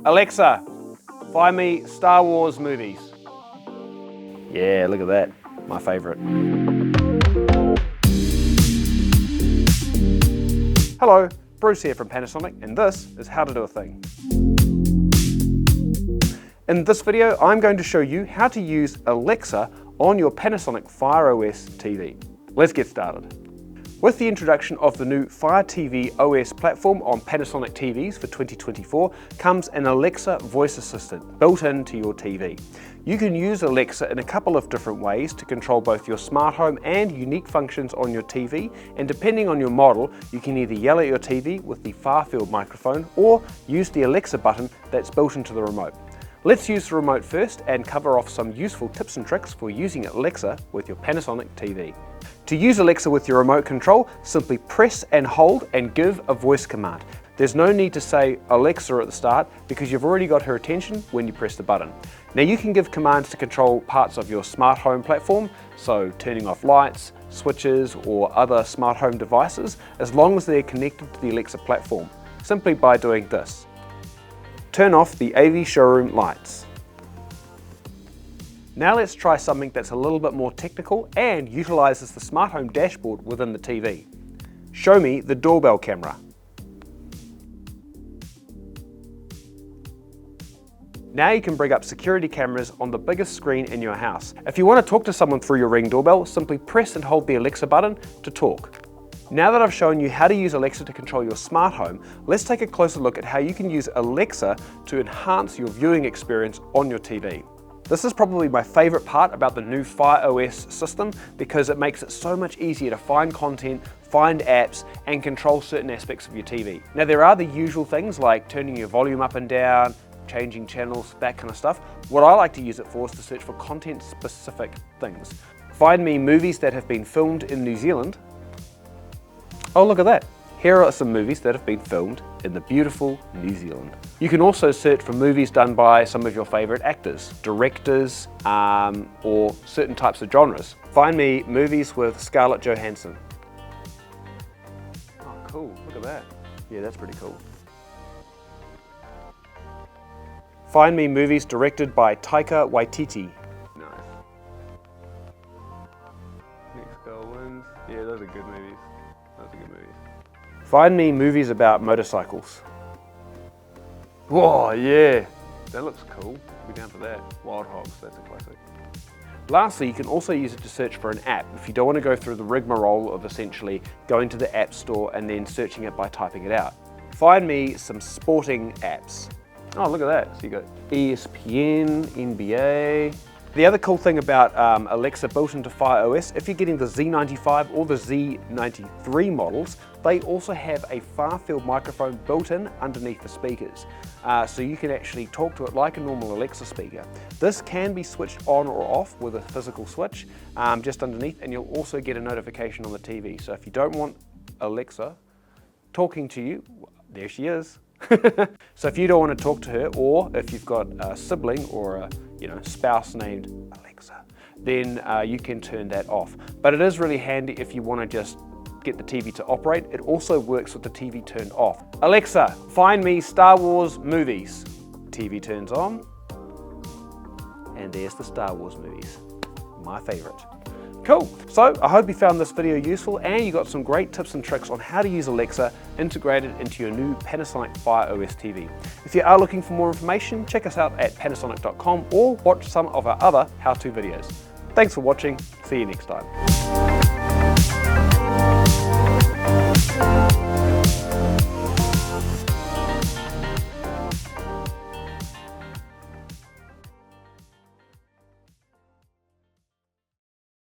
Alexa, find me Star Wars movies. Yeah, look at that, my favorite. Hello, Bruce here from Panasonic, and this is how to do a thing. In this video, I'm going to show you how to use Alexa on your Panasonic Fire OS TV. Let's get started. With the introduction of the new Fire TV OS platform on Panasonic TVs for 2024 comes an Alexa voice assistant built into your TV. You can use Alexa in a couple of different ways to control both your smart home and unique functions on your TV, and depending on your model, you can either yell at your TV with the far-field microphone or use the Alexa button that's built into the remote. Let's use the remote first and cover off some useful tips and tricks for using Alexa with your Panasonic TV. To use Alexa with your remote control, simply press and hold and give a voice command. There's no need to say Alexa at the start because you've already got her attention when you press the button. Now you can give commands to control parts of your smart home platform, so turning off lights, switches or other smart home devices, as long as they're connected to the Alexa platform, simply by doing this. Turn off the AV showroom lights. Now let's try something that's a little bit more technical and utilizes the smart home dashboard within the TV. Show me the doorbell camera. Now you can bring up security cameras on the biggest screen in your house. If you want to talk to someone through your Ring doorbell, simply press and hold the Alexa button to talk. Now that I've shown you how to use Alexa to control your smart home, let's take a closer look at how you can use Alexa to enhance your viewing experience on your TV. This is probably my favorite part about the new Fire OS system because it makes it so much easier to find content, find apps, and control certain aspects of your TV. Now there are the usual things like turning your volume up and down, changing channels, that kind of stuff. What I like to use it for is to search for content-specific things. Find me movies that have been filmed in New Zealand. Oh, look at that. Here are some movies that have been filmed in the beautiful New Zealand. You can also search for movies done by some of your favorite actors, directors, or certain types of genres. Find me movies with Scarlett Johansson. Oh, cool, look at that. Yeah, that's pretty cool. Find me movies directed by Taika Waititi. Nice. Next Girl Wins. Yeah, those are good movies. Those are good movies. Find me movies about motorcycles. Whoa, yeah, that looks cool. We'll be down for that. Wild Hogs, that's a classic. Lastly, you can also use it to search for an app if you don't want to go through the rigmarole of essentially going to the App Store and then searching it by typing it out. Find me some sporting apps. Oh, look at that. So you got ESPN, NBA. The other cool thing about Alexa built into Fire OS, if you're getting the Z95 or the Z93 models, they also have a far-field microphone built in underneath the speakers. So you can actually talk to it like a normal Alexa speaker. This can be switched on or off with a physical switch just underneath, and you'll also get a notification on the TV. So if you don't want Alexa talking to you, there she is. So if you don't want to talk to her, or if you've got a sibling or a spouse named Alexa, then you can turn that off. But it is really handy if you want to just get the TV to operate. It also works with the TV turned off. Alexa, find me Star Wars movies. TV turns on, and there's the Star Wars movies, my favorite. Cool, so I hope you found this video useful and you got some great tips and tricks on how to use Alexa integrated into your new Panasonic Fire OS TV. If you are looking for more information, check us out at panasonic.com or watch some of our other how-to videos. Thanks for watching, see you next time.